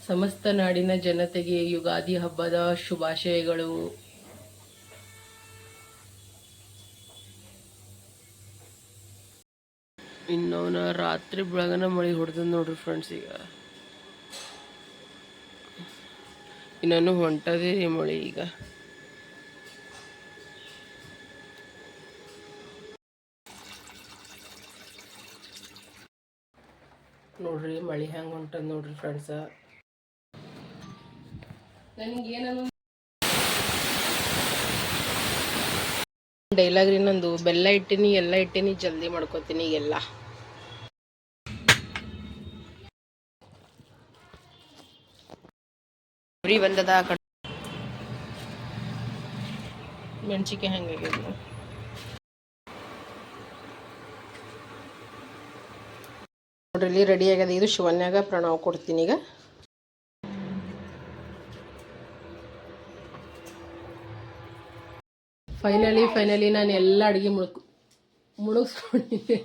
ಸಮಸ್ತ ನಾಡಿನ ಜನತೆಗೆ ಯುಗಾದಿ ಹಬ್ಬದ ಶುಭಾಶಯಗಳು. ಇನ್ನವನ ರಾತ್ರಿ ಬೆಳಗನ ಮಳೆ ಹೊಡೆದ ನೋಡ್ರಿ ಫ್ರೆಂಡ್ಸ್. ಈಗ ಇನ್ನೂ ಹೊಂಟದೇ ರೀ ಮಳೆ. ಈಗ ನೋಡ್ರಿ ಮಳೆ ಹೆಂಗೆ ಹೊಂಟದ ನೋಡ್ರಿ ಫ್ರೆಂಡ್ಸ. ನನಗೇನೋ ಡೈಲಾಗ್ ರೀ ನಂದು, ಬೆಲ್ಲ ಇಟ್ಟಿನಿ ಎಲ್ಲ ಇಟ್ಟಿನಿ ಜಲ್ದಿ ಮಾಡ್ಕೋತೀನಿ ಎಲ್ಲ. ಉರಿ ಬಂದದ ಮೆಣಸಿಕೆ ಹೆಂಗಾಗ್ಯದ ನೋಡ್ರಿ. ಇಲ್ಲಿ ರೆಡಿ ಆಗ್ಯದ. ಇದು ಶಿವನ್ಯಾಗ ಪ್ರಣಾವ್ ಕೊಡ್ತೀನಿ ಈಗ. ಫೈನಲಿ ನಾನು ಎಲ್ಲ ಅಡುಗೆ ಮುಳುಗಿಸ್ಕೊಂಡಿದ್ದೆ.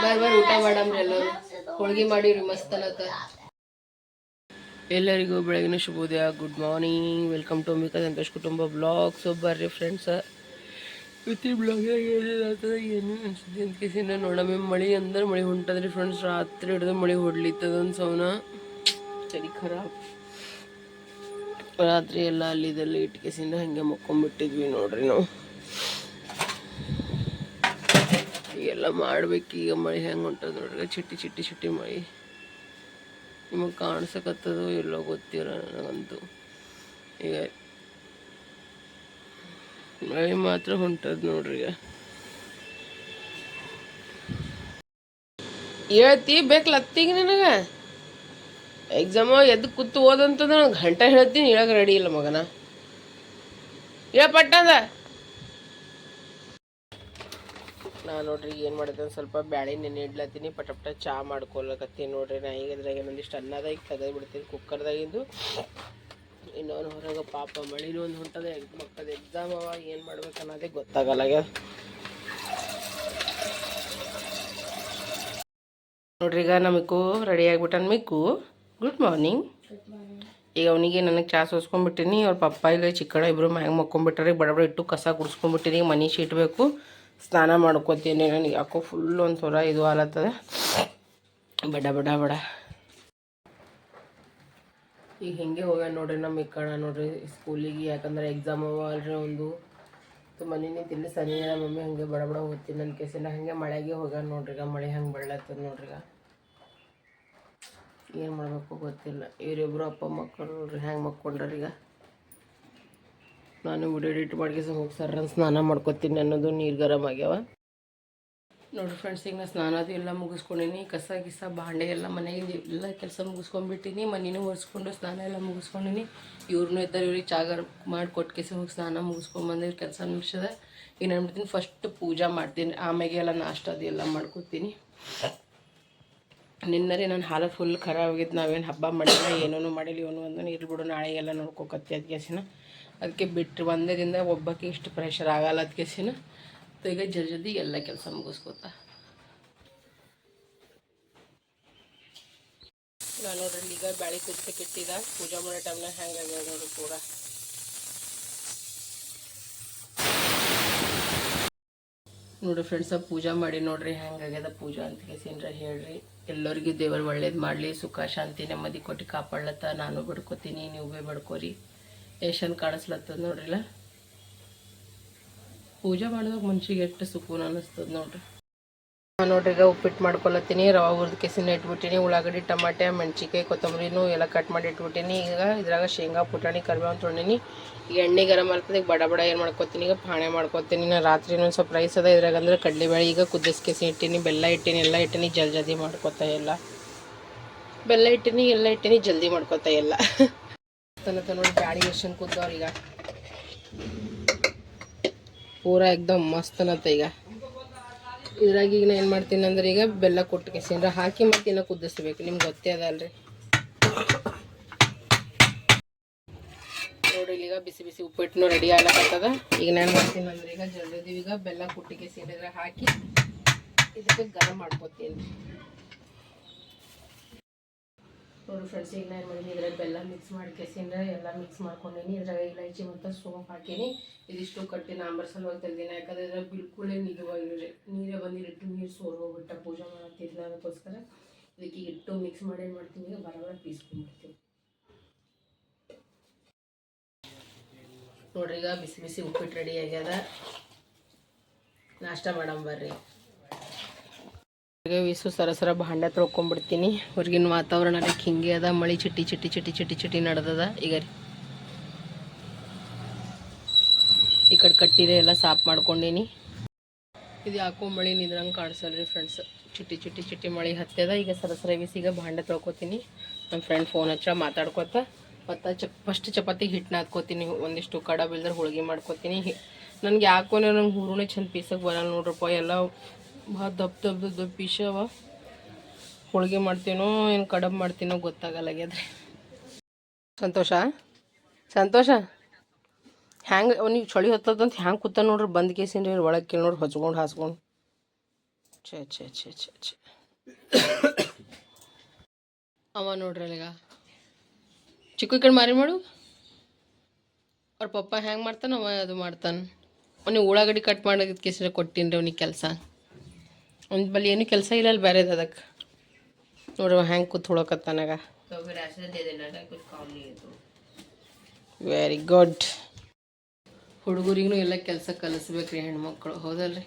ಬಾಯ್ ಊಟ ಮಾಡಮ್ರಿ ಎಲ್ಲರೂ. ಹೋಳಿಗೆ ಮಾಡಿವ್ರಿ ಮಸ್ತ್ ಅನ್ನತ್ತ. ಎಲ್ಲರಿಗೂ ಬೆಳಗಿನ ಶುಭೋದಯ, good morning. Welcome to Ambika Santosh ಕುಟುಂಬ ಬ್ಲಾಗ್ಸ್. ಬರ್ರಿ ಫ್ರೆಂಡ್ಸ, ಇವತ್ತಿ ಬ್ಲಾಗ್ದಾಗ ಏನಿರ್ತದೆ ಏನು ಅನ್ಸುತ್ತೆ ಅಂತ ಕೇಸಿಂದ ನೋಡಮ್ಮೆ. ಮಳೆ ಅಂದ್ರೆ ಮಳೆ ಹೊಂಟದ್ರಿ ಫ್ರೆಂಡ್ಸ್. ರಾತ್ರಿ ಹಿಡಿದು ಮಳೆ ಹೊಡ್ಲಿತ್ತದೊಂದು ಸೌನ ಚಳಿ ಖರಾಬ್. ರಾತ್ರಿ ಎಲ್ಲ ಅಲ್ಲಿದಲ್ಲಿ ಇಟ್ಕೇಸಿಂದ ಹಂಗೆ ಮಕ್ಕೊಂಬಿಟ್ಟಿದ್ವಿ ನೋಡ್ರಿ ನಾವು. ಈಗೆಲ್ಲ ಮಾಡ್ಬೇಕು. ಈಗ ಮಳೆ ಹೆಂಗೆ ಹೊಂಟದ ನೋಡ್ರಿ. ಚಿಟ್ಟಿ ಚಿಟ್ಟಿ ಚಿಟ್ಟಿ ಮಳೆ. ನಿಮಗೆ ಕಾಣಿಸಕತ್ತದೋ ಎಲ್ಲೋ ಗೊತ್ತಿರ ನನಗಂತೂ. ಈಗ ಮಳೆ ಮಾತ್ರ ಹೊಂಟದ ನೋಡ್ರಿ. ಈಗ ಹೇಳ್ತಿ ಬೇಕಲ್ಲ ಅತ್ತಿಗೆ ನನಗೆ. ಎಕ್ಸಾಮ ಎದ್ದು ಕೂತು ಓದಂತಂದ್ರೆ ನಾನು ಗಂಟೆ ಹೇಳ್ತೀನಿ, ಹೇಳಕ್ಕೆ ರೆಡಿ ಇಲ್ಲ ಮಗನ. ಪಟ್ಟದ ನಾ ನೋಡ್ರಿ ಏನು ಮಾಡಿದೆ, ಸ್ವಲ್ಪ ಬ್ಯಾಳೆ ನೆನೆ ಇಡ್ಲತ್ತೀನಿ. ಪಟ ಚಾ ಮಾಡ್ಕೊಳಕತ್ತೀನಿ ನೋಡ್ರಿ. ನಾ ಈಗ ಇದ್ರಾಗ ಇನ್ನೊಂದಿಷ್ಟು ಅನ್ನದ ಈಗ ತೆಗೆದುಬಿಡ್ತೀನಿ ಕುಕ್ಕರ್ದಾಗಿಂದು. ಇನ್ನೊಂದು ಹೊರಗೆ ಪಾಪ ಮಳಿನೂ ಒಂದು ಹೊಂಟದ. ಮಕ್ಕಳ ಎಕ್ಸಾಮ್ ಅವ, ಏನು ಮಾಡ್ಬೇಕು ಅನ್ನೋದೇ ಗೊತ್ತಾಗಲ್ಲ ನೋಡ್ರಿ. ಈಗ ನಮಗೂ ರೆಡಿ ಆಗಿಬಿಟ್ಟನ್. Mikku good morning. ಈಗ ಅವನಿಗೆ ನನಗೆ ಚಾ ಸೋಸ್ಕೊಂಡ್ಬಿಟ್ಟಿನಿ. ಅವ್ರ ಪಪ್ಪ ಇಲ್ಲ ಚಿಕ್ಕಣ ಇಬ್ಬರು ಮ್ಯಾಗ ಮಕ್ಕೊಂಡ್ಬಿಟ್ಟಾರೆ. ಬಡಬಡ ಇಟ್ಟು ಕಸ ಗುಡಿಸ್ಕೊಂಡ್ಬಿಟ್ಟಿನಿ. ಈಗ ಮನೆ ಶೀಟ್ಬೇಕು, ಸ್ನಾನ ಮಾಡ್ಕೋತೀನಿ. ನನಗೆ ಯಾಕೋ ಫುಲ್ ಒಂದು ಥರ ಇದು ಆಲತ್ತದ. ಬಡ ಬಡ ಬಡ ಈಗ ಹಿಂಗೆ ಹೋಗ್ಯಾನ ನೋಡ್ರಿ ನಮ್ಮ ಇಕ್ಕಣ ನೋಡ್ರಿ ಸ್ಕೂಲಿಗೆ. ಯಾಕಂದ್ರೆ ಎಕ್ಸಾಮ್ ಅವ ಅಲ್ರಿ ಒಂದು. ಮನೇನೆ ತಿಲ್ಲಿ ಸನಿ ಮಮ್ಮಿ ಹಂಗೆ ಬಡ ಹೋಗ್ತೀನಿ ನನ್ನ ಕೇಸಿನ. ಹಂಗೆ ಮಳೆಗೆ ಹೋಗ್ಯಾನ ನೋಡ್ರಿ. ಈಗ ಮಳೆ ಹಂಗೆ ಬೆಳ್ಳತ್ತದ ನೋಡ್ರಿ. ಈಗ ಏನು ಮಾಡಬೇಕು ಗೊತ್ತಿಲ್ಲ. ಇವರಿಬ್ಬರು ಅಪ್ಪ ಮಕ್ಕಳು ನೋಡ್ರಿ ಹೆಂಗೆ ಮಕ್ಕೊಂಡ್ರಿ. ಈಗ ನಾನು ವಿಡಿಯೋ ಎಡಿಟ್ ಮಾಡಿ ಹೋಗಿ ಸರ್ರನ್ ಸ್ನಾನ ಮಾಡ್ಕೊತೀನಿ ಅನ್ನೋದು. ನೀರು ಗರಮ್ ಆಗ್ಯಾವ ನೋಡ್ರಿ ಫ್ರೆಂಡ್ಸ್. ಈಗ ನಾ ಸ್ನಾನದು ಎಲ್ಲ ಮುಗಿಸ್ಕೊಂಡೀನಿ. ಕಸ ಗಿಸ ಬಾಂಡೆ ಎಲ್ಲ ಮನೆಯಿಂದ ಎಲ್ಲ ಕೆಲಸ ಮುಗಿಸ್ಕೊಂಡ್ಬಿಟ್ಟಿನಿ. ಮನೇನೂ ಒರೆಸ್ಕೊಂಡು ಸ್ನಾನ ಎಲ್ಲ ಮುಗಿಸ್ಕೊಂಡಿನಿ. ಇವ್ರನ್ನೂ ಇದ್ದಾರೆ. ಇವ್ರಿಗೆ ಚಾಗರ್ ಮಾಡಿ ಕೊಟ್ಕೆಸಿ ಹೋಗಿ ಸ್ನಾನ ಮುಗಿಸ್ಕೊಂಡ್ಬಂದು ಕೆಲಸ ಮುಗಿಸದ. ಈಗ ನಾನು ಮಾಡ್ತೀನಿ ಫಸ್ಟ್ ಪೂಜೆ ಮಾಡ್ತೀನಿ, ಆಮೇಲೆ ಎಲ್ಲ ನಾಷ್ಟ ಅದು ಎಲ್ಲ ಮಾಡ್ಕೊತೀನಿ. ನಿನ್ನರಿ ನನ್ನ ಹಾಲು ಫುಲ್ ಖರಾಬ್ ಆಗಿತ್ತು. ನಾವೇನು ಹಬ್ಬ ಮಾಡಿಲ್ಲ, ಏನೂ ಮಾಡಿಲ್ಲ. ಇವನು ಒಂದು ನೀರು ಬಿಡು ನಾಳೆಗೆಲ್ಲ ನೋಡ್ಕೋಕತ್ತಿ ಅದಕ್ಕೆಸಿನ. ಅದಕ್ಕೆ ಬಿಟ್ಟರೆ ಒಂದೇ ದಿನದ ಒಬ್ಬಕ್ಕೆ ಇಷ್ಟು ಪ್ರೆಷರ್ ಆಗಲ್ಲ ಅದಕ್ಕೆಸಿನ. ಈಗ ಜಲ್ದಿ ಎಲ್ಲ ಕೆಲಸ ಮುಗಿಸ್ಕೋತ ನಾನು ನೋಡ್ರಿ. ಈಗ ಬ್ಯಾಳಿ ಕುದಿಸಕ್ಕೆ ಇಟ್ಟಿದ. ಪೂಜೆ ಮಾಡೋ ಟೈಮ್ನಾಗ ಹೆಂಗಾಗ್ಯದ ನೋಡ್ರಿ ಪೂರ. ನೋಡ್ರಿ ಫ್ರೆಂಡ್ಸ, ಪೂಜೆ ಮಾಡಿ ನೋಡ್ರಿ ಹೆಂಗಾಗ್ಯದ ಪೂಜಾ ಅಂತ ಕೇಸಿನ್ರ ಹೇಳ್ರಿ. ಎಲ್ಲರಿಗೂ ದೇವರು ಒಳ್ಳೇದು ಮಾಡಲಿ, ಸುಖ ಶಾಂತಿ ನೆಮ್ಮದಿ ಕೊಟ್ಟು ಕಾಪಾಡ್ಲತ್ತ ನಾನು ಬಡ್ಕೋತೀನಿ. ನೀವು ಭೀ ಬಡ್ಕೋರಿ. ಏಷನ್ ಕಾಣಿಸ್ಲತ್ತದ ನೋಡ್ರಿಲ್ಲ. ಪೂಜೆ ಮಾಡಿದಾಗ ಮನ್ಸಿಗೆ ಎಷ್ಟು ಸುಕೂನ್ ಅನ್ನಿಸ್ತದ ನೋಡ್ರಿ. ನೋಡ್ರಿ ಈಗ ಉಪ್ಪಿಟ್ಟು ಮಾಡ್ಕೊಳತ್ತೀನಿ. ರವೆ ಹುರಿದು ಕೆಸಿನ ಇಟ್ಬಿಟ್ಟಿನಿ. ಉಳ್ಳಾಗಡ್ಡಿ, ಟಮಾಟೆ, ಮೆಣಸಿನ್ಕಾಯಿ, ಕೊತ್ತಂಬರಿನೂ ಎಲ್ಲ ಕಟ್ ಮಾಡಿ ಇಟ್ಬಿಟ್ಟಿನಿ. ಈಗ ಇದ್ರಾಗ ಶೇಂಗಾ, ಪುಟಾಣಿ, ಕರಿಬೇವು ತೊಗೊಂಡಿನಿ. ಈಗ ಎಣ್ಣೆ ಗರಮ್ ಆಗ್ತದೆ. ಈಗ ಬಡ ಏನು ಮಾಡ್ಕೊತೀನಿ, ಈಗ ಪಾಣೆ ಮಾಡ್ಕೊತೀನಿ. ನಾನು ರಾತ್ರಿ ಇನ್ನೊಂದು ಸ್ವಲ್ಪ ರೈಸ್ ಅದ ಇದ್ರಾಗ ಅಂದ್ರೆ ಕಡಲೆಬೇಳೆ ಈಗ ಕುದಿಸ್ಕೆಸಿ ಇಟ್ಟಿನಿ. ಬೆಲ್ಲ ಇಟ್ಟಿನಿ, ಎಲ್ಲ ಇಟ್ಟಿನಿ. ಜಲ್ದಿ ಮಾಡ್ಕೊತಾ ಎಲ್ಲ. ಬೆಲ್ಲ ಇಟ್ಟಿನಿ, ಎಲ್ಲ ಇಟ್ಟಿನಿ, ಜಲ್ದಿ ಮಾಡ್ಕೊತಾ ಎಲ್ಲ. ತನಕ ನೋಡಿ ಬ್ಯಾಳಿ ಎಷ್ಟು ಕುದ್ದವ್ರು. ಈಗ ಪೂರ ಎಕ್ದಮ್ ಮಸ್ತ್ ಅನ್ನತ್ತ. ಈಗ ಇದ್ರಾಗ ಈಗ ನಾನು ಏನು ಮಾಡ್ತೀನಿ ಅಂದ್ರೆ ಈಗ ಬೆಲ್ಲ ಕೊಟ್ಟು ಕೆಸಿಂದ್ರ ಹಾಕಿ ಮತ್ತೆ ಇನ್ನೂ ಕುದಿಸ್ಬೇಕು. ನಿಮ್ಗೆ ಗೊತ್ತೇ ಅದಲ್ರಿ ನೋಡಿ. ಈಗ ಬಿಸಿ ಬಿಸಿ ಉಪ್ಪಿಟ್ಟು ರೆಡಿ ಆಗ್ಲತ್ತದ. ಈಗ ನಾನು ಮಾಡ್ತೀನಿ ಅಂದ್ರೆ ಈಗ ಜಲ್ದಿ ಈಗ ಬೆಲ್ಲ ಕುಟ್ಟಿ ಕೆಸಿಂದ್ರ ಹಾಕಿ ಇದಕ್ಕೆ ಗರಂ ಮಾಡ್ಕೊತೀನಿ ನೋಡಿ ಫ್ರೆಂಡ್ಸ್, ಈಗ ನಾನು ಮಾಡಿದ್ದೀನಿ ಇದ್ರಾಗ ಬೆಲ್ಲ ಮಿಕ್ಸ್ ಮಾಡಿ ಕೆಸಿಂದ ಎಲ್ಲ ಮಿಕ್ಸ್ ಮಾಡ್ಕೊಂಡೀನಿ. ಇದ್ರಾಗ ಇಲೈಚಿ ಮತ್ತು ಸೋಂಪು ಹಾಕೀನಿ. ಇದಿಷ್ಟು ಕಟ್ಟಿ ನಾಂಬರ್ ಸಲುವಾಗಿ ತೆಗ್ದೀನಿ. ಯಾಕಂದರೆ ಇದ್ರಾಗ ಬಿಲ್ಕುಲೇ ನೀರೇ ಬಂದಿಟ್ಟು ನೀರು ಸೋರ್ ಹೋಗ್ಬಿಟ್ಟ ಪೂಜೆ ಮಾಡ್ತಿದ್ಲ. ಅದಕ್ಕೋಸ್ಕರ ಇದಕ್ಕೆ ಇಟ್ಟು ಮಿಕ್ಸ್ ಮಾಡಿ ಏನು ಮಾಡ್ತೀನಿ, ಈಗ ಬರೋಬರ ಪೀಸ್ಕೊಂಡ್ಬಿಡ್ತೀನಿ. ನೋಡ್ರಿ, ಈಗ ಬಿಸಿ ಬಿಸಿ ಉಪ್ಪಿಟ್ಟು ರೆಡಿ ಆಗ್ಯದ. ನಾಷ್ಟ ಮಾಡಮ್ ಬರ್ರಿ. ಈಗ ವಿಸು ಸರಸರ ಭಾಂಡೆ ತೊಳ್ಕೊಂಡ್ಬಿಡ್ತೀನಿ. ಹೊರಗಿನ ವಾತಾವರಣ ಹಿಂಗೆ ಅದ. ಮಳೆ ಚಿಟ್ಟಿ ಚಿಟ್ಟಿ ಚಿಟ್ಟಿ ಚಿಟ್ಟಿ ಚಿಟ್ಟಿ ನಡೆದದ. ಈಗ ರೀ ಈ ಕಡೆ ಕಟ್ಟಿದೆ ಎಲ್ಲ ಸಾಫ್ ಮಾಡ್ಕೊಂಡೀನಿ. ಇದು ಯಾಕೋ ಮಳೆ ನಿದ್ರಂಗೆ ಕಾಣಿಸಲ್ರಿ ಫ್ರೆಂಡ್ಸ್. ಚಿಟ್ಟಿ ಚಿಟ್ಟಿ ಚಿಟ್ಟಿ ಮಳೆ ಹತ್ತದ. ಈಗ ಸರಸರ ಬಿಸಿ ಈಗ ಭಾಂಡೆ ತೊಳ್ಕೊತೀನಿ. ನಮ್ಮ ಫ್ರೆಂಡ್ ಫೋನ್ ಹಚ್ಚ ಮಾತಾಡ್ಕೊತ ಮತ್ತು ಫಸ್ಟ್ ಚಪಾತಿಗೆ ಹಿಟ್ಟನ್ನ ಹಾಕ್ಕೋತೀನಿ. ಒಂದಿಷ್ಟು ಕಡಬ್ ಇಲ್ದ್ರೆ ಹೋಳ್ಗೆ ಮಾಡ್ಕೊತೀನಿ. ನನಗೆ ಯಾಕೋ ನಂಗೆ ಹೂರುನೇ ಚಂದ ಪೀಸಕ್ಕೆ ಬರಲ್ಲ ನೋಡ್ರಪ್ಪ. ಎಲ್ಲ ಭಾಳ ದಪ್ಪ ಪೀಸವ. ಹೋಳ್ಗೆ ಮಾಡ್ತೀನೋ ಏನು ಕಡಬ್ ಮಾಡ್ತೀನೋ ಗೊತ್ತಾಗಲ್ಲಾಗ್ಯದ್ರಿ. ಸಂತೋಷ ಹ್ಯಾಂಗೆ ಅವ್ನಿಗೆ ಚಳಿ ಹತ್ತದಂತ ಹ್ಯಾಂಗೆ ಕೂತ ನೋಡ್ರಿ. ಬಂದು ಕೇಸಿನ್ರಿ ಒಳಗೆ ಕೇಳಿ ನೋಡ್ರಿ ಹೊಚ್ಕೊಂಡು ಹಾಸ್ಕೊಂಡು. ಛೇ ಅವ ನೋಡ್ರಿ ಅಲ್ಲಿಗ ಚಿಕ್ಕ ಕಡೆ ಮಾರಿ ಮಾಡು. ಅವ್ರ ಪಪ್ಪ ಹ್ಯಾಂಗೆ ಮಾಡ್ತಾನೆ ಅವ ಅದು ಮಾಡ್ತಾನೆ. ಅವ್ನಿಗೆ ಉಳ್ಳಾಗಡ್ಡಿ ಕಟ್ ಮಾಡೋದು ಕೇಸಿನ ಕೊಟ್ಟಿನಿ ರೀ ಅವ್ನಿಗೆ ಕೆಲಸ. ಅವ್ನ ಬಳಿ ಏನೂ ಕೆಲಸ ಇಲ್ಲ ಅಲ್ಲಿ ಬೇರೆದು. ಅದಕ್ಕೆ ನೋಡ್ರಿ ಹ್ಯಾಂಗೆ ಕೂತ್ಕೊಳಕತ್ತಾನಾಗ. Very good. ಹುಡುಗರಿಗೂ ಎಲ್ಲ ಕೆಲಸ ಕಲಿಸ್ಬೇಕ್ರಿ ಹೆಣ್ಮಕ್ಳು, ಹೌದಲ್ರಿ?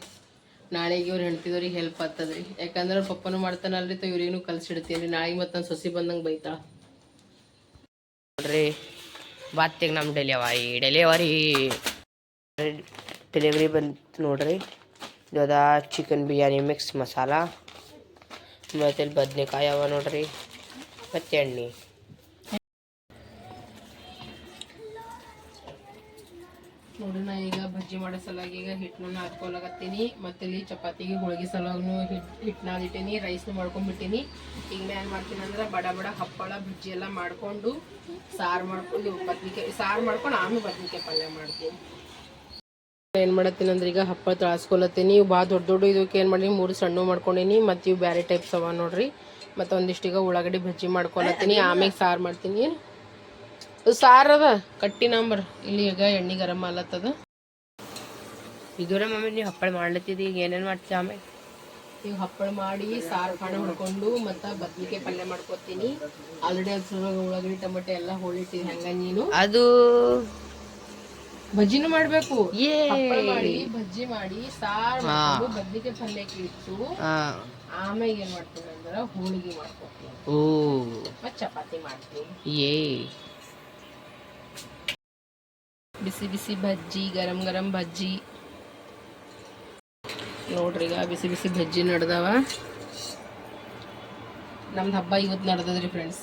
ನಾಳೆಗೆ ಇವ್ರು ಹೆಣ್ತಿದವ್ರಿಗೆ ಹೆಲ್ಪ್ ಆಗ್ತದ್ರಿ. ಯಾಕಂದ್ರೆ ಅವ್ರ ಪಪ್ಪನೂ ಮಾಡ್ತಾನಲ್ರಿ, ಇವ್ರಿಗೂ ಕಲಿಸಿಡ್ತೀನಿ ರೀ. ನಾಳೆಗೆ ಮತ್ತು ನಾನು ಸೊಸಿ ಬಂದಂಗೆ ಬೈತಾಳ ನೋಡ್ರಿ. ಬಾತಿಗೆ ನಮ್ಮ ಡೆಲಿವರಿ ಬಂತು ನೋಡ್ರಿ. ಇದ ಚಿಕನ್ ಬಿರಿಯಾನಿ ಮಿಕ್ಸ್ ಮಸಾಲ, ಮತ್ತು ಇಲ್ಲಿ ಬದನೆಕಾಯಿ ಅವ ನೋಡ್ರಿ, ಮತ್ತು ಎಣ್ಣೆ. ನೋಡ್ರಿ, ನಾ ಈಗ ಬಜ್ಜಿ ಮಾಡೋ ಸಲಾಗಿ ಈಗ ಹಿಟ್ಟನ್ನ ಹಾಕ್ಕೊಳಕತ್ತೀನಿ. ಮತ್ತು ಇಲ್ಲಿ ಚಪಾತಿಗೆ ಹೋಳಿಗೆ ಸಲಾಗೂ ಹಿಟ್ಟನ್ನ ಇಟ್ಟೀನಿ. ರೈಸ್ನು ಮಾಡ್ಕೊಂಡ್ಬಿಟ್ಟೀನಿ. ಈಗ ಏನು ಮಾಡ್ತೀನಿ ಅಂದ್ರೆ ಬಡ ಹಪ್ಪಳ ಬಜ್ಜಿ ಎಲ್ಲ ಮಾಡಿಕೊಂಡು ಸಾರು ಮಾಡ್ಕೊಂಡು ಬದ್ನಿಕಾಯಿ ಸಾರು ಮಾಡ್ಕೊಂಡು ಆಮೇಲೆ ಬದ್ನಿಕಾಯಿ ಪಲ್ಯ ಮಾಡ್ತೀನಿ. ಏನು ಮಾಡತ್ತೀನಿ ಅಂದ್ರೆ ಈಗ ಹಪ್ಪಳ ತಳಸ್ಕೊಳತ್ತೀನಿ. ಇವು ಭಾಳ ದೊಡ್ಡ ಇದಕ್ಕೆ ಏನು ಮಾಡೀನಿ, 3 ಸಣ್ಣ ಮಾಡ್ಕೊಂಡೀನಿ. ಮತ್ತು ಇವು ಬೇರೆ ಟೈಪ್ಸ್ ಅವ ನೋಡ್ರಿ. ಮತ್ತು ಒಂದಿಷ್ಟು ಈಗ ಉಳ್ಳಾಗಡ್ಡಿ ಬಜ್ಜಿ ಮಾಡ್ಕೊಳತ್ತೀನಿ. ಆಮೇಲೆ ಸಾರು ಮಾಡ್ತೀನಿ. ಸಾರು ಅದ ಕಟ್ಟಿ ನಂಬರ್. ಇಲ್ಲಿ ಈಗ ಎಣ್ಣೆ ಗರಂ ಆಲತ್ತದ. ಇದರ ಮಮ್ಮಿ ನೀವು ಹಪ್ಪಳ ಮಾಡ್ಲತ್ತಿದ್ದಿ. ಈಗ ಏನೇನು ಮಾಡ್ತೀವಿ ಆಮೇಲೆ? ಈಗ ಹಪ್ಪಳ ಮಾಡಿ ಸಾರು ಕಾಣ ಹೊಡ್ಕೊಂಡು ಮತ್ತು ಬದ್ನಿಕಾಯಿ ಪಲ್ಯ ಮಾಡ್ಕೊತೀನಿ. ಆಲ್ರೆಡಿ ಅದ್ರೊಳಗೆ ಉಳ್ಳಾಗಡ್ಡಿ ಟೊಮೆಟೊ ಎಲ್ಲ ಹೋಳಿಟ್ಟಿದ್ದೆ. ಹೆಂಗ ನೀನು ಅದು ಬಜ್ಜಿನೂ ಮಾಡಬೇಕು. ಹಪ್ಪಳ ಮಾಡಿ ಬಜ್ಜಿ ಮಾಡಿ ಸಾರು ಮಾಡ್ಕೊಂಡು ಬದ್ನಿಕಾಯಿ ಪಲ್ಯಕ್ಕೆ ಇಟ್ಟು ಆಮೇಲೆ ಏನು ಮಾಡ್ತೀನಿ ಅಂದ್ರೆ ಹೋಳಿಗೆ ಮಾಡ್ಕೊತೀನಿ. ಮತ್ತು ಚಪಾತಿ ಮಾಡ್ತೀನಿ. ಬಿಸಿ ಬಿಸಿ ಬಜ್ಜಿ, ಗರಂ ಬಜ್ಜಿ ನೋಡ್ರಿ. ಈಗ ಬಿಸಿ ಬಿಸಿ ಬಜ್ಜಿ ನಡೆದವ. ನಮ್ದು ಹಬ್ಬ ಇವತ್ತು ನಡೆದದ್ರಿ ಫ್ರೆಂಡ್ಸ್.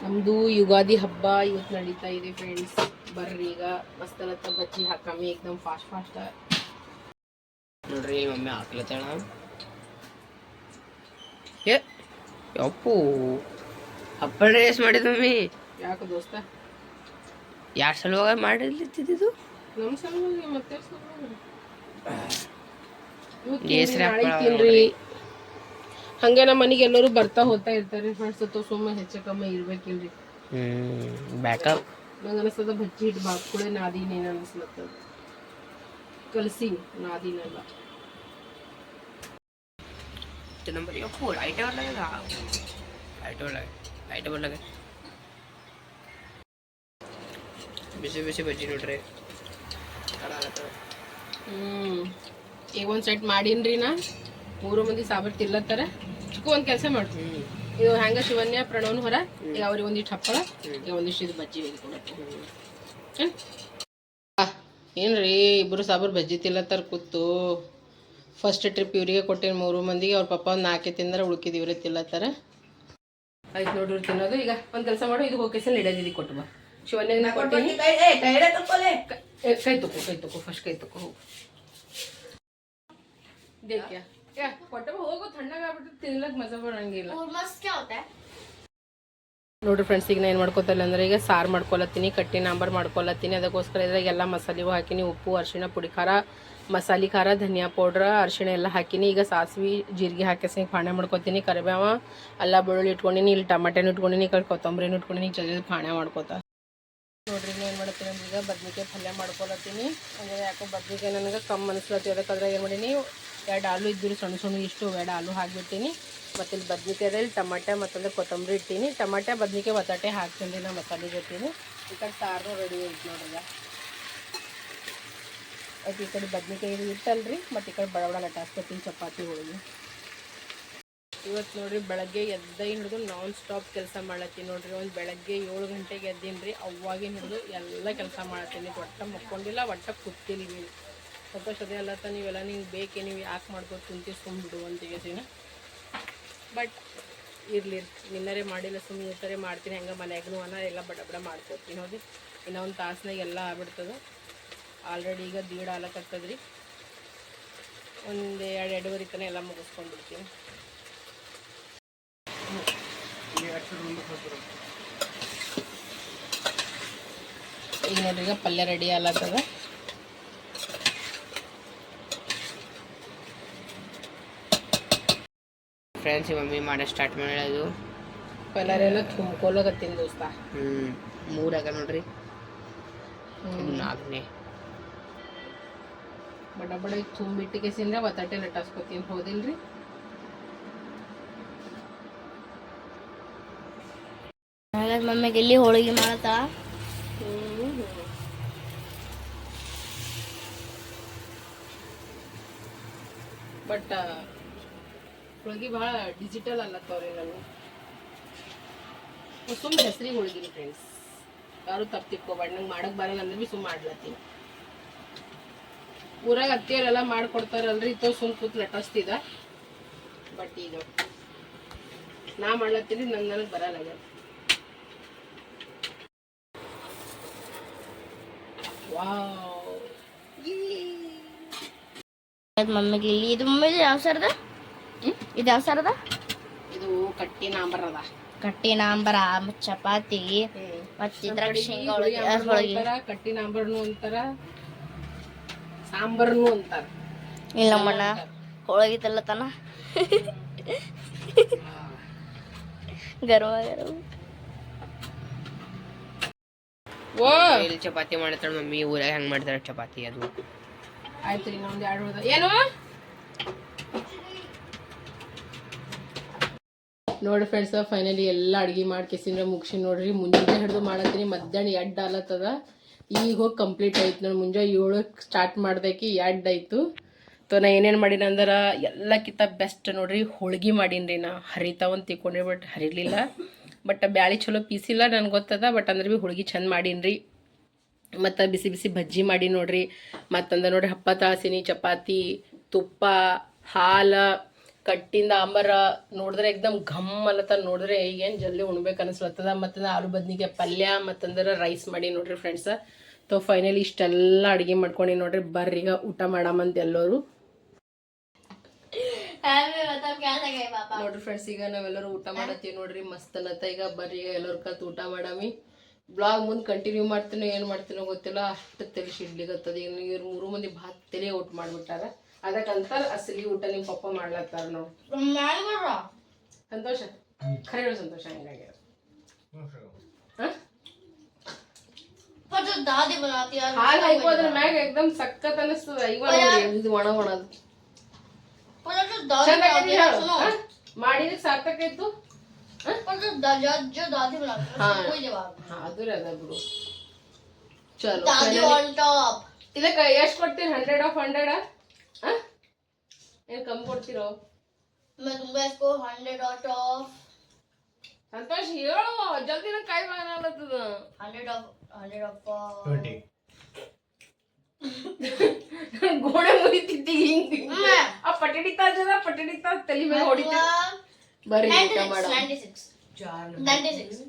ನಮ್ಮದು ಯುಗಾದಿ ಹಬ್ಬ ಇವತ್ತು ನಡೀತಾ ಇದೆ ಫ್ರೆಂಡ್ಸ್. ಬರ್ರಿ ಈಗ ಮಸ್ತನತ್ತ ಬಜ್ಜಿ ಹಾಕಮ್ಮಿ ಏಕ್ದಮ್ ಫಾಸ್ಟ್ ನೋಡ್ರಿ. ಮಮ್ಮಿ ಹಾಕ್ಲತ್ತಣ. ಯಪ್ಪು ಹಪ್ಪಳ ರೇಸ್ ಮಾಡಿದ ಮಮ್ಮಿ. ಯಾಕೆ ದೋಸ್ತ? ಯಾರು ಸಲುವಾಗ ಮಾಡಿರ್ಲಿತ್ತಿದ್ದು? ನಮ್ಮ ಸಲುವಾಗಿ. ಮತ್ತೆ ತಿನ್ರಿ. ಹಂಗೆ ನಮ್ಮ ಮನೆಗೆ ಎಲ್ಲರೂ ಬರ್ತಾ ಹೋಗ್ತಾ ಇರ್ತಾರೆ ಫ್ರೆಂಡ್ಸ್. ಸುಮ್ಮನೆ ಹೆಚ್ಚು ಕಮ್ಮಿ ಇರ್ಬೇಕಿಲ್ರಿ. ಬ್ಯಾಕಪ್ ನಂಗೆ ಅನಿಸ್ತದ ಬಜ್ಜಿ ಹಿಟ್ಟು ಬಾಕ್ಕೊಳ್ಳೆ ನಾದಿನೇನು ಅನಿಸ್ಲತ್ತದ. ಕಲಸಿ ನಾದಿನಲ್ಲ. ನಂಬರ್ ಬಿಸಿ ಬಿಸಿ ಬಜ್ಜಿ ನೋಡ್ರಿ. ಈಗ ಒಂದು ಸೆಟ್ ಮಾಡೀನ್ರಿ. ನಾ 3 ಮಂದಿ ಸಾಬರ್ ತಿರ್ಲತ್ತಾರ. ಚಿಕ್ಕ ಒಂದು ಕೆಲಸ ಮಾಡ್ತೀನಿ. ಇದು ಹ್ಯಾಂಗ ಶಿವನ್ಯ ಪ್ರಣವನು ಹೊರ. ಈಗ ಅವ್ರಿಗೆ ಒಂದಿಷ್ಟು ಹಪ್ಪಳ, ಈಗ ಒಂದಿಷ್ಟು ಇದು ಬಜ್ಜಿ ಕೊಡತ್ತೆ. ಏನ್ರಿ ಇಬ್ಬರು ಸಾಬರ್ ಬಜ್ಜಿ ತಿಲ್ಲತ್ತಾರ ಕೂತು. ಫಸ್ಟ್ ಟ್ರಿಪ್ ಇವರಿಗೆ ಕೊಟ್ಟೇನು 3 ಮಂದಿಗೆ. ಅವ್ರ ಪಪ್ಪ ಒಂದು 4 ತಿಂದ್ರೆ ಉಳ್ಕಿದ್ದು ಇವರೇ ತಿಲ್ಲತ್ತಾರ. ಆಯ್ತು ನೋಡ್ರಿ ತಿನ್ನೋದು. ಈಗ ಒಂದು ಕೆಲಸ ಮಾಡು, ಇದು ಹೋಗಿ ಇಡೋದಿದ್ದು ಕೊಟ್ಟು ಬಾ. ಶಿವನ್ಯಾಗ ಕೊಟ್ಟಿನಿ. ಕೈ ತಗೋ ಫಸ್ಟ್ ಕೈ ತಗೋ ಹೋಗು. ಹೋಗು, ತಣ್ಣಗಾಗ್ಬಿಟ್ಟು ತಿನ್ಲಕ್ ಮಜಾ ಬರಂಗಿಲ್ಲ ನೋಡ್ರಿ ಫ್ರೆಂಡ್ಸ್. ಈಗ ನಾನು ಏನು ಮಾಡ್ಕೊತಲ್ಲ ಅಂದ್ರೆ ಈಗ ಸಾರು ಮಾಡ್ಕೊಳತ್ತೀನಿ. ಕಟ್ಟಿ ನಾಂಬರ್ ಮಾಡ್ಕೊಳತ್ತೀನಿ. ಅದಕ್ಕೋಸ್ಕರ ಇದ್ರಾಗ ಎಲ್ಲ ಮಸಾಲೆಗೂ ಹಾಕಿನಿ. ಉಪ್ಪು, ಅರಿಶಿಣ ಪುಡಿ, ಖಾರ ಮಸಾಲೆ ಖಾರ ಧನಿಯಾ ಪೌಡ್ರ್ ಅರಿಶಿಣ ಎಲ್ಲ ಹಾಕಿನಿ. ಈಗ ಸಾಸಿವೆ ಜೀರಿಗೆ ಹಾಕಿ ಪಾಣೆ ಮಾಡ್ಕೊತೀನಿ. ಕರಿಬೇವ ಅಲ್ಲ ಬೆಳ್ಳುಳ್ಳಿ ಇಟ್ಕೊಂಡಿನಿ. ಇಲ್ಲಿ ಟಮಾಟೆನೂ ಇಟ್ಕೊಂಡಿನಿ. ಈ ಕಡೆ ಕೊತ್ತಂಬರಿನೂ ಇಟ್ಕೊಂಡಿನಿ. ಜಲ್ದಿ ಪಾಣೆ ಮಾಡ್ಕೊತಾ ನೋಡ್ರಿ. ಏನು ಮಾಡ್ತೀನಿ ಅಂದ್ರೆ ಈಗ ಬದ್ನಿಕಾಯಿ ಪಲ್ಯ ಮಾಡ್ಕೊಳತ್ತೀನಿ. ಅಂದರೆ ಯಾಕೋ ಬದ್ನಿಕಾಯಿ ನನಗೆ ಕಮ್ಮಿ ಅನಿಸ್ಲತ್ತಿ. ಅದಕ್ಕಾದ್ರೆ ಏನು ಮಾಡೀನಿ, 2 ಆಲೂ ಇದ್ದರು ಸಣ್ಣ ಸಣ್ಣ ಇಷ್ಟು 2 ಆಲೂ ಹಾಕಿಬಿಡ್ತೀನಿ. ಮತ್ತು ಇಲ್ಲಿ ಬದ್ನಿಕಾಯಲ್ಲಿ ಟಮಾಟೆ ಮತ್ತಂದ್ರೆ ಕೊತ್ತಂಬರಿ ಇಟ್ಟೀನಿ. ಟಮಾಟೆ ಬದ್ನಿಕಾಯಿ ಬಟಾಟೆ ಹಾಕ್ತೀನಿ ನಾ ಮಸಾಲೆ ಜೊತೆನಿ. ಈ ಕಡೆ ಸಾರು ರೆಡಿ ಐತೆ ನೋಡ್ರಿ. ಅದು ಈ ಕಡೆ ಬದ್ನಿಕಾಯಿ ಇಟ್ಟಲ್ರಿ. ಮತ್ತು ಈ ಕಡೆ ಬಡ ಲಟಾಸ್ಕೊತೀನಿ ಚಪಾತಿ ಹೋಳಿಗೆ. ಇವತ್ತು ನೋಡಿರಿ ಬೆಳಗ್ಗೆ ಎದ್ದೈ ಹಿಡಿದು ನಾನ್ ಸ್ಟಾಪ್ ಕೆಲಸ ಮಾಡತ್ತೀನಿ ನೋಡ್ರಿ. ಒಂದು ಬೆಳಗ್ಗೆ 7 ಗಂಟೆಗೆ ಎದ್ದೀನಿ ರೀ. ಅವಾಗಿನ ಹಿಡಿದು ಎಲ್ಲ ಕೆಲಸ ಮಾಡತ್ತೀನಿ. ಒಟ್ಟ ಮಕ್ಕೊಂಡಿಲ್ಲ, ಒಟ್ಟ ಕೂತಿಲ್ಲ. ನೀವು ಸಂತೋಷ ಅದೇ ಅಲ್ಲತ್ತ ನೀವೆಲ್ಲ ನಿಂಗೆ ಬೇಕೇ ನೀವು ಯಾಕೆ ಮಾಡ್ಬೋದು ಕುಂತೀವಿ ಸುಮ್ಬಿಡು ಅಂತೀಗ. ಬಟ್ ಇರಲಿ, ನಿನ್ನರೇ ಮಾಡಿಲ್ಲ ಸುಮ್ಮನೆ ಇರ್ತಾರೆ ಮಾಡ್ತೀನಿ. ಹಂಗೆ ಮನೆಯಾಗೂ ಎಲ್ಲ ಬಡ ಮಾಡ್ಕೊತೀನಿ. ಹೌದು, ಇನ್ನೂ ಒಂದು ತಾಸ್ನಾಗ ಎಲ್ಲ ಆಗ್ಬಿಡ್ತದೆ. ಆಲ್ರೆಡಿ ಈಗ 1:30 ಆಲಕತ್ತದ್ರಿ. ಒಂದು 2-2:30 ತನಕ ಎಲ್ಲ ಮುಗಿಸ್ಕೊಂಡ್ಬಿಡ್ತೀನಿ. ಈಗ ನೋಡ್ರಿ ಈಗ ಪಲ್ಯ ರೆಡಿ ಆಗ್ಲತ್ತದ. ಫ್ರೆಂಡ್ಸ್ ಮಮ್ಮಿ ಮಾಡೋ ಸ್ಟಾರ್ಟ್ ಮಾಡೋದು. ಪಲ್ಯರೆಲ್ಲ ತುಂಬ್ಕೊಳಕತ್ತೀನಿ ದೋಸ್ತ. 3 ಆಗ ನೋಡ್ರಿ. 4ನೇ ಬಡ ಈಗ ತುಂಬಿಟ್ಟಿಗೆಸಿಂದ್ರೆ ಬಟಾಟೆ ಲಟಾಸ್ಕೊತೀನಿ. ಹೌದಿಲ್ರಿ? ಮಮ್ಮಿಗೆ ಇಲ್ಲಿ ಹೋಳಿಗೆ ಮಾಡತ್ತ. ಬಟ್ ಹೋಳಿಗೆ ಭಾಳ ಡಿಜಿಟಲ್ ಅಲ್ಲತ್ತವ್ರಿ. ನಾನು ಸುಮ್ಮನೆ ಹೆಸ್ರಿಗೆ ಹೋಳಿಗೆ ಫ್ರೆಂಡ್ಸ್, ಯಾರು ತಪ್ಪು ತಿಳ್ಕೊಬೇಡ. ನಂಗೆ ಮಾಡಕ್ಕೆ ಬರಲ್ಲ ಅಂದ್ರೆ ಭೀ ಸುಮ್ಮ ಮಾಡ್ಲತ್ತೀನಿ. ಊರಾಗ ಅತ್ತಿಯವರೆಲ್ಲ ಮಾಡ್ಕೊಡ್ತಾರಲ್ರಿ, ಇತ್ತೋ ಸುಮ್ಮ ಕೂತ್ ಲಟಾಸ್ತಿದ. ಬಟ್ ಈಗ ನಾ ಮಾಡ್ಲತ್ತೀನಿ, ನನಗೆ ಬರಲ್ಲ. ಮಮ್ಮಿಗೆ ಇಲ್ಲಿ ಇದು ಮಮ್ಮಿ ಯಾವ ಸಾರದ? ಇದು ಯಾವ ಸಾರದ? ಇದು ಕಟ್ಟಿ ನಾಂಬರ್ ಅದ. ಕಟ್ಟಿ ನಾಂಬರ ಚಪಾತಿ ಮತ್ತೆ ಶೇಂಗಾ ಹೋಳಿಗೆ. ಕಟ್ಟಿ ನಾಂಬರ್ನು ಅಂತಾರ, ಸಾಂಬಾರ್ನು ಅಂತಾರ. ಇಲ್ಲ ನಮ್ಮಣ್ಣ ಹೋಳಿಗೆ ತಲ್ಲತನ ಗರ್ವ ಇಲ್ಲಿ ಚಪಾತಿ ಮಾಡ್ತಾಳೆ ಮಮ್ಮಿ. ಊರಾಗ ಹೆಂಗೆ ಮಾಡ್ತಾಳೆ ಚಪಾತಿ ಅದು. ಆಯ್ತು ರೀ, ಇನ್ನೊಂದು 2 ಏನು ನೋಡಿ ಫ್ರೆಂಡ್ಸ್. ಫೈನಲಿ ಎಲ್ಲ ಅಡುಗೆ ಮಾಡ್ಕೇಸಿಂದ್ರೆ ಮುಗಿಸಿ ನೋಡ್ರಿ. ಮುಂಜಾನೆ ಹಿಡಿದು ಮಾಡತ್ತೀನಿ, ಮಧ್ಯಾಹ್ನ 2 ಆಲತ್ತದ. ಈಗ ಹೋಗಿ ಕಂಪ್ಲೀಟ್ ಆಯ್ತು ನೋಡಿ. ಮುಂಜಾನೆ 7ಕ್ಕೆ ಸ್ಟಾರ್ಟ್ ಮಾಡ್ದಕ್ಕೆ 2 ಆಯಿತು. ನಾ ಏನೇನು ಮಾಡೀನಿ ಅಂದ್ರೆ ಎಲ್ಲಕ್ಕಿಂತ ಬೆಸ್ಟ್ ನೋಡ್ರಿ ಹೋಳ್ಗೆ ಮಾಡೀನಿ ರೀ. ನಾ ಹರಿತಾವಂತ ತಿಳ್ಕೊಂಡ್ರಿ, ಬಟ್ ಹರಿಲಿಲ್ಲ. ಬಟ್ ಬ್ಯಾಳಿ ಚಲೋ ಪೀಸಿಲ್ಲ ನನಗೆ ಗೊತ್ತದ. ಬಟ್ ಅಂದ್ರೆ ಭೀ ಹೋಳ್ಗೆ ಚಂದ ಮಾಡೀನಿ ರೀ. ಮತ್ತು ಬಿಸಿ ಬಿಸಿ ಬಜ್ಜಿ ಮಾಡಿ ನೋಡ್ರಿ. ಮತ್ತಂದ್ರೆ ನೋಡ್ರಿ ಹಪ್ಪ ತಾಳ್ಸೀನಿ, ಚಪಾತಿ, ತುಪ್ಪ, ಹಾಲು, ಕಟ್ಟಿಂದ ಆಂಬರ ನೋಡಿದ್ರೆ ಎಕ್ದಮ್ ಘಮ್ ಅಲ್ಲತ್ತ. ನೋಡಿದ್ರೆ ಈಗೇನು ಜಲ್ದಿ ಉಣ್ಬೇಕು ಅನಿಸ್ಲತ್ತದ. ಮತ್ತು ಆಲೂ ಬದ್ನಿಕಾಯಿ ಪಲ್ಯ ಮತ್ತಂದ್ರೆ ರೈಸ್ ಮಾಡಿ ನೋಡ್ರಿ ಫ್ರೆಂಡ್ಸ. ಫೈನಲಿ ಇಷ್ಟೆಲ್ಲ ಅಡುಗೆ ಮಾಡ್ಕೊಂಡು ನೋಡ್ರಿ. ಬರ್ರಿ ಈಗ ಊಟ ಮಾಡಾಮಂತ ಎಲ್ಲರೂ ನೋಡ್ರಿ ಫ್ರೆಂಡ್ಸ್. ಈಗ ನಾವೆಲ್ಲರೂ ಊಟ ಮಾಡತ್ತೀವಿ ನೋಡ್ರಿ. ಮಸ್ತ್ ಅನ್ನತ್ತ. ಈಗ ಬರ್ರಿ ಈಗ ಎಲ್ಲರೂ ಕಲ್ತು ಊಟ ಮಾಡಾಮಿ. ಬ್ಲಾಗ್ ಮುಂದೆ ಕಂಟಿನ್ಯೂ ಮಾಡ್ತೀನೋ ಏನು ಮಾಡ್ತೀನೋ ಗೊತ್ತಿಲ್ಲ. ಅಷ್ಟು ತಲೆ ಸಿಡ್ಲಿಗತ್ತದ. ಈಗ ಇವ್ರು 3 ಮಂದಿ ಭಾತ್ ತಲೆ ಊಟ ಮಾಡ್ಬಿಟ್ಟಾರ. ಅದಕ್ಕಂತಾರ ಅಸಲಿ ಊಟ ನಿಮ್ಮ ಪಪ್ಪ ಮಾಡ್ಲತ್ತಾರ ನೋಡಿ. ಸಂತೋಷ ಖರೆ ಹೇಳು ಸಂತೋಷ. ಹೆಂಗಾಗ್ಯಾರ ಹಾಲು ಹಾಕೋದ್ರ ಮ್ಯಾಗ ಎಕ್ದಮ್ ಸಖತ್ ಅನಿಸ್ತದ. ಇವಾಗ ಇದು ಒಣ ಒಣದು ಮಾಡಿದ್ರೆ ಸಾರ್ಥಕೈತು. ಅದು ಚಲೋ. ಇದಕ್ಕೆ ಎಷ್ಟು ಕೊಡ್ತೀರಿ? 100 of 100? ಏನು ಕಮ್ಮಿ ಕೊಡ್ತೀರೋ? ಸಂತೋಷ್ ಹೇಳು ಜಲ್ದಿ. ನಂಗೆ ಕೈ ಬಾಗಲತ್ತದ. 100 ಗೋಡೆ ಮುರಿತಿದ್ದಿ ಹಿಂಗೆ. ಆ ಪಟಡಿ ತಾಜದ ಪಟಡಿ ತಾಜ್ ತಲೆ ಮೇಲೆ ಹೊಡಿತ. ಬರ್ರಿ ಊಟ ಮಾಡ. 96